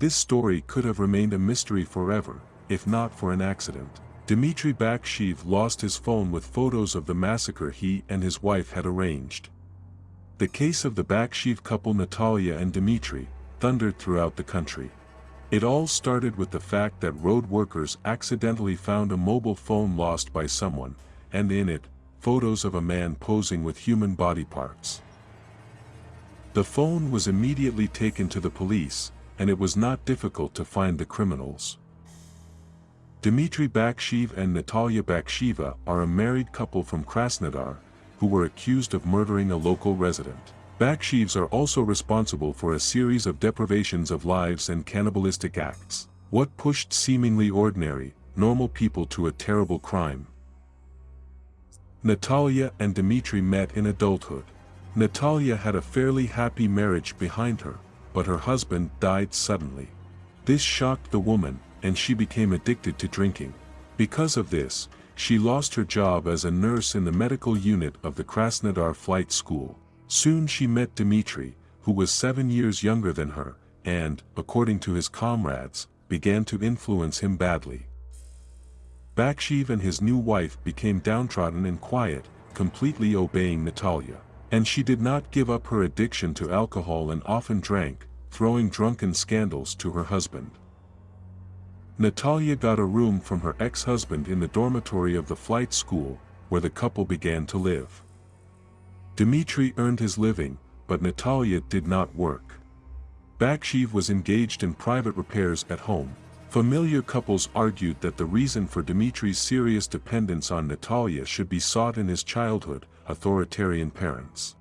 This story could have remained a mystery forever, if not for an accident. Dmitry Baksheev lost his phone with photos of the massacre he and his wife had arranged. The case of the Baksheev couple Natalia and Dmitry thundered throughout the country. It all started with the fact that road workers accidentally found a mobile phone lost by someone, and in it, photos of a man posing with human body parts. The phone was immediately taken to the police, and it was not difficult to find the criminals. Dmitry Baksheev and Natalia Baksheeva are a married couple from Krasnodar, who were accused of murdering a local resident. Baksheevs are also responsible for a series of deprivations of lives and cannibalistic acts. What pushed seemingly ordinary, normal people to a terrible crime? Natalia and Dmitry met in adulthood. Natalia had a fairly happy marriage behind her, but her husband died suddenly. This shocked the woman, and she became addicted to drinking. Because of this, she lost her job as a nurse in the medical unit of the Krasnodar flight school. Soon she met Dmitry, who was 7 years younger than her, and, according to his comrades, began to influence him badly. Baksheev and his new wife became downtrodden and quiet, completely obeying Natalia. And she did not give up her addiction to alcohol and often drank, throwing drunken scandals to her husband. Natalia got a room from her ex-husband in the dormitory of the flight school, where the couple began to live. Dmitry earned his living, but Natalia did not work. Baksheev was engaged in private repairs at home. Familiar couples argued that the reason for Dmitry's serious dependence on Natalia should be sought in his childhood, authoritarian parents.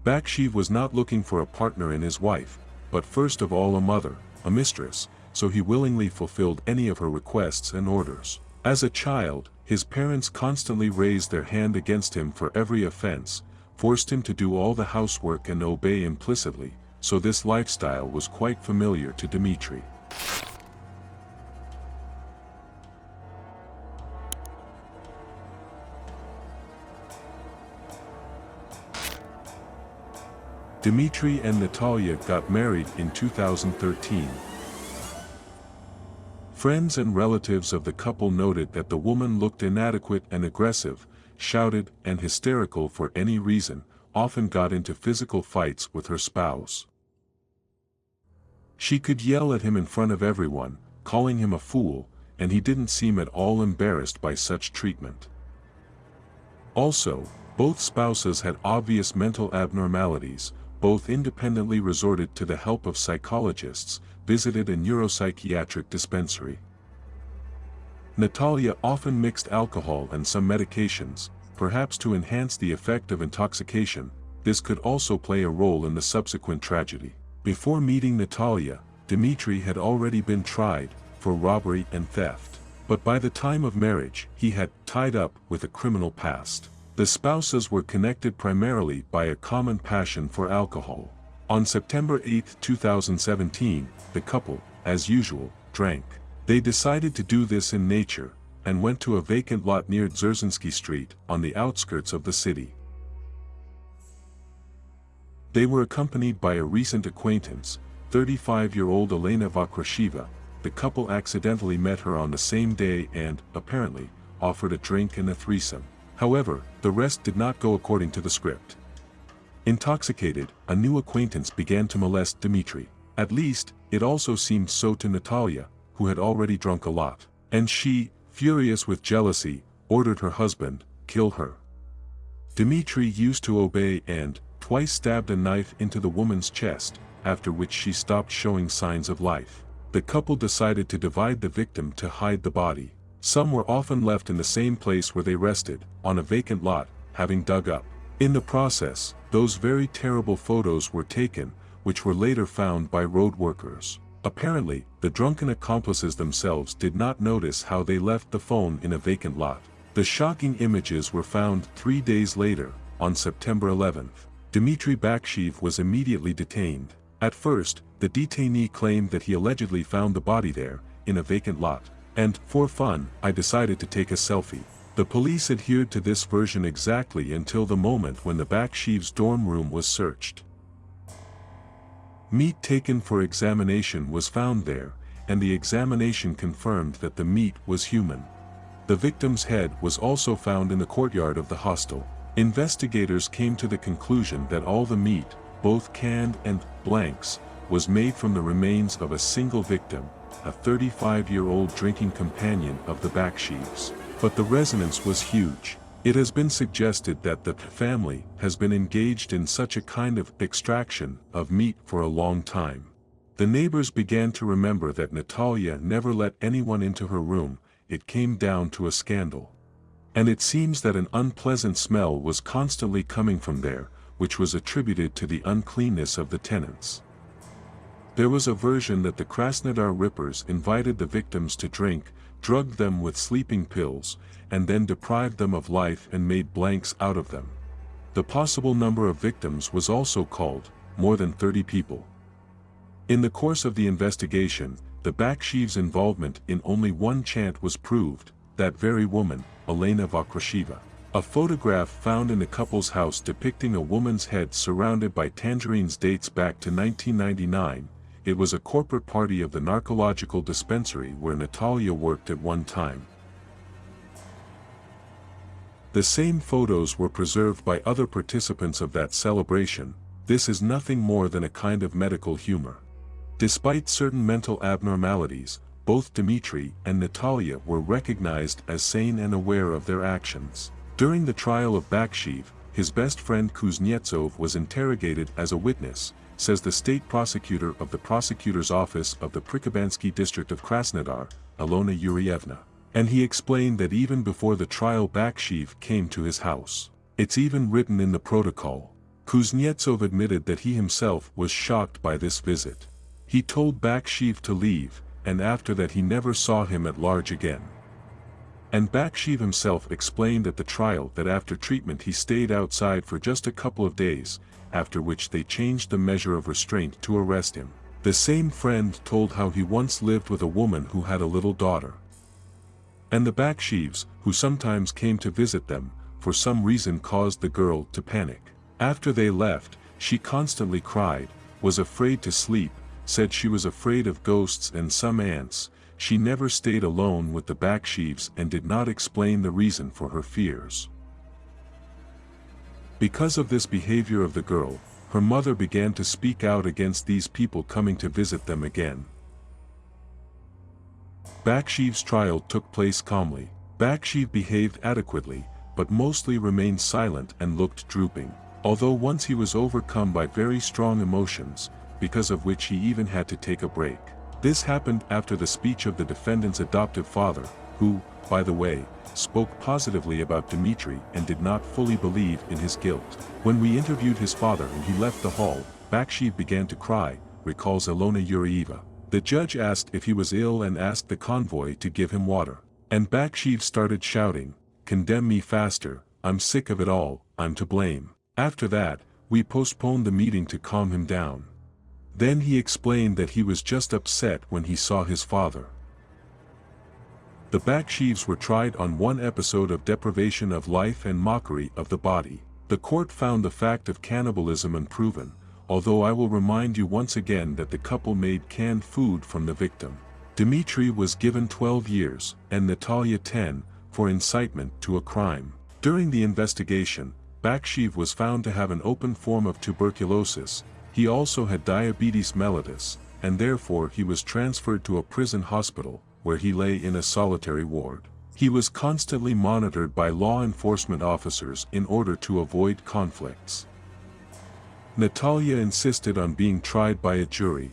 Baksheev was not looking for a partner in his wife, but first of all a mother, a mistress, so he willingly fulfilled any of her requests and orders. As a child, his parents constantly raised their hand against him for every offense, forced him to do all the housework and obey implicitly, so this lifestyle was quite familiar to Dmitry. Dmitry and Natalia got married in 2013. Friends and relatives of the couple noted that the woman looked inadequate and aggressive, shouted and hysterical for any reason, often got into physical fights with her spouse. She could yell at him in front of everyone, calling him a fool, and he didn't seem at all embarrassed by such treatment. Also, both spouses had obvious mental abnormalities. Both independently resorted to the help of psychologists, visited a neuropsychiatric dispensary. Natalia often mixed alcohol and some medications, perhaps to enhance the effect of intoxication. This could also play a role in the subsequent tragedy. Before meeting Natalia, Dmitry had already been tried for robbery and theft. But by the time of marriage, he had tied up with a criminal past. The spouses were connected primarily by a common passion for alcohol. On September 8, 2017, the couple, as usual, drank. They decided to do this in nature, and went to a vacant lot near Dzerzhinsky Street, on the outskirts of the city. They were accompanied by a recent acquaintance, 35-year-old Elena Baksheeva. The couple accidentally met her on the same day and, apparently, offered a drink and a threesome. However, the rest did not go according to the script. Intoxicated, a new acquaintance began to molest Dmitry. At least, it also seemed so to Natalia, who had already drunk a lot. And she, furious with jealousy, ordered her husband, kill her. Dmitry used to obey and, twice stabbed a knife into the woman's chest, after which she stopped showing signs of life. The couple decided to divide the victim to hide the body. Some were often left in the same place where they rested, on a vacant lot, having dug up. In the process, those very terrible photos were taken, which were later found by road workers. Apparently, the drunken accomplices themselves did not notice how they left the phone in a vacant lot. The shocking images were found 3 days later, on September 11th. Dmitry Baksheev was immediately detained. At first, the detainee claimed that he allegedly found the body there, in a vacant lot. And, for fun, I decided to take a selfie. The police adhered to this version exactly until the moment when the Baksheev's dorm room was searched. Meat taken for examination was found there, and the examination confirmed that the meat was human. The victim's head was also found in the courtyard of the hostel. Investigators came to the conclusion that all the meat, both canned and blanks, was made from the remains of a single victim, a 35-year-old drinking companion of the Baksheevs. But the resonance was huge. It has been suggested that the family has been engaged in such a kind of extraction of meat for a long time. The neighbors began to remember that Natalia never let anyone into her room. It came down to a scandal. And it seems that an unpleasant smell was constantly coming from there, which was attributed to the uncleanness of the tenants. There was a version that the Krasnodar rippers invited the victims to drink, drugged them with sleeping pills, and then deprived them of life and made blanks out of them. The possible number of victims was also called, more than 30 people. In the course of the investigation, the Baksheev's involvement in only one chant was proved, that very woman, Elena Baksheeva. A photograph found in the couple's house depicting a woman's head surrounded by tangerines dates back to 1999. It was a corporate party of the narcological dispensary where Natalia worked at one time. The same photos were preserved by other participants of that celebration. This is nothing more than a kind of medical humor. Despite certain mental abnormalities, both Dmitry and Natalia were recognized as sane and aware of their actions. During the trial of Baksheev, his best friend Kuznetsov was interrogated as a witness, says the state prosecutor of the prosecutor's office of the Prikabansky district of Krasnodar, Alona Yurievna. And he explained that even before the trial Baksheev came to his house. It's even written in the protocol. Kuznetsov admitted that he himself was shocked by this visit. He told Baksheev to leave, and after that he never saw him at large again. And Baksheev himself explained at the trial that after treatment he stayed outside for just a couple of days, after which they changed the measure of restraint to arrest him. The same friend told how he once lived with a woman who had a little daughter. And the Baksheevs, who sometimes came to visit them, for some reason caused the girl to panic. After they left, she constantly cried, was afraid to sleep, said she was afraid of ghosts and some ants. She never stayed alone with the Baksheevs and did not explain the reason for her fears. Because of this behavior of the girl, her mother began to speak out against these people coming to visit them again. Baksheev's trial took place calmly. Baksheev behaved adequately, but mostly remained silent and looked drooping. Although once he was overcome by very strong emotions, because of which he even had to take a break. This happened after the speech of the defendant's adoptive father, who, by the way, spoke positively about Dmitry and did not fully believe in his guilt. When we interviewed his father and he left the hall, Baksheev began to cry, recalls Alona Yurieva. The judge asked if he was ill and asked the convoy to give him water. And Baksheev started shouting, "Condemn me faster, I'm sick of it all, I'm to blame." After that, we postponed the meeting to calm him down. Then he explained that he was just upset when he saw his father. The Baksheevs were tried on one episode of deprivation of life and mockery of the body. The court found the fact of cannibalism unproven, although I will remind you once again that the couple made canned food from the victim. Dmitry was given 12 years, and Natalia 10, for incitement to a crime. During the investigation, Baksheev was found to have an open form of tuberculosis. He also had diabetes mellitus, and therefore he was transferred to a prison hospital, where he lay in a solitary ward. He was constantly monitored by law enforcement officers in order to avoid conflicts. Natalia insisted on being tried by a jury.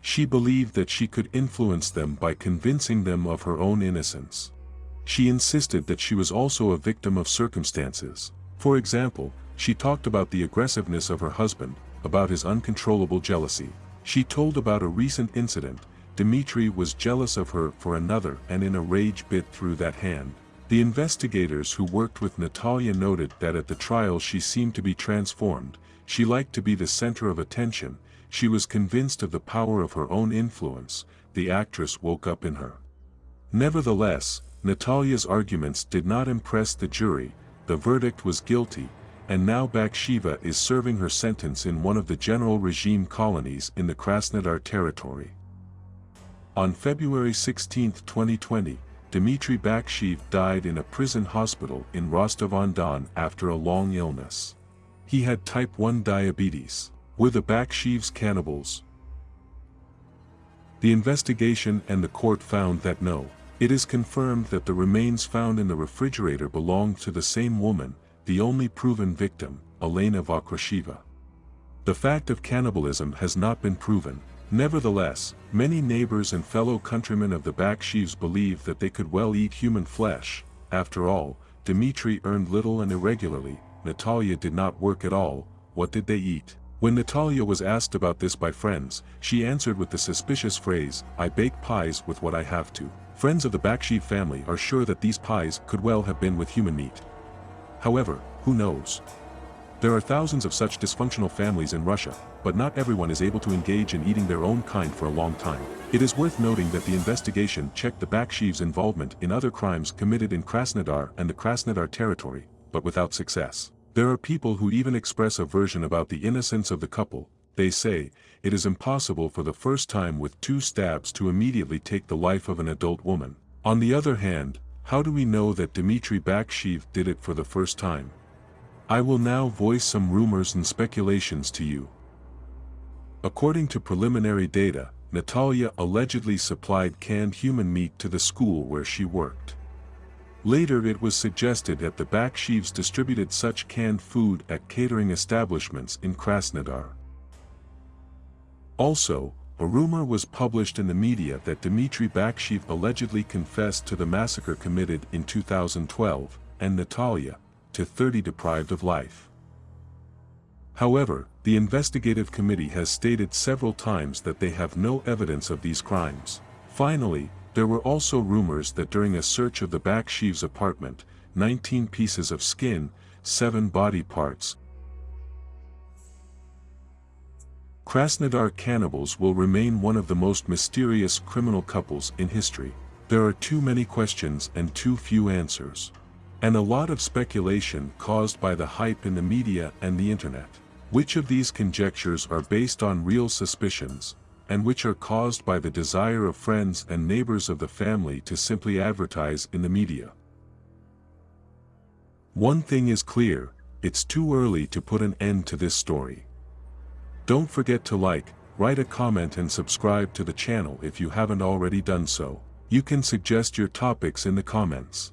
She believed that she could influence them by convincing them of her own innocence. She insisted that she was also a victim of circumstances. For example, she talked about the aggressiveness of her husband, about his uncontrollable jealousy. She told about a recent incident. Dmitry was jealous of her for another and in a rage bit through that hand. The investigators who worked with Natalia noted that at the trial she seemed to be transformed. She liked to be the center of attention. She was convinced of the power of her own influence. The actress woke up in her. Nevertheless, Natalia's arguments did not impress the jury. The verdict was guilty, and now Baksheeva is serving her sentence in one of the general regime colonies in the Krasnodar territory. On February 16, 2020, Dmitry Baksheev died in a prison hospital in Rostov-on-Don after a long illness. He had type 1 diabetes. Were the Baksheevs cannibals? The investigation and the court found that no. It is confirmed that the remains found in the refrigerator belonged to the same woman, the only proven victim, Elena Baksheeva. The fact of cannibalism has not been proven. Nevertheless, many neighbors and fellow countrymen of the Baksheevs believe that they could well eat human flesh. After all, Dmitry earned little and irregularly, Natalia did not work at all. What did they eat? When Natalia was asked about this by friends, she answered with the suspicious phrase, "I bake pies with what I have to." Friends of the Baksheev family are sure that these pies could well have been with human meat. However, who knows? There are thousands of such dysfunctional families in Russia, but not everyone is able to engage in eating their own kind for a long time. It is worth noting that the investigation checked the Baksheevs' involvement in other crimes committed in Krasnodar and the Krasnodar territory, but without success. There are people who even express aversion about the innocence of the couple. They say, it is impossible for the first time with 2 stabs to immediately take the life of an adult woman. On the other hand, how do we know that Dmitry Baksheev did it for the first time? I will now voice some rumors and speculations to you. According to preliminary data, Natalia allegedly supplied canned human meat to the school where she worked. Later it was suggested that the Baksheevs distributed such canned food at catering establishments in Krasnodar. Also, a rumor was published in the media that Dmitry Baksheev allegedly confessed to the massacre committed in 2012, and Natalia, to 30 deprived of life. However, the investigative committee has stated several times that they have no evidence of these crimes. Finally, there were also rumors that during a search of the Baksheev's apartment, 19 pieces of skin, 7 body parts. Krasnodar cannibals will remain one of the most mysterious criminal couples in history. There are too many questions and too few answers. And a lot of speculation caused by the hype in the media and the internet. Which of these conjectures are based on real suspicions, and which are caused by the desire of friends and neighbors of the family to simply advertise in the media? One thing is clear, it's too early to put an end to this story. Don't forget to like, write a comment and subscribe to the channel if you haven't already done so. You can suggest your topics in the comments.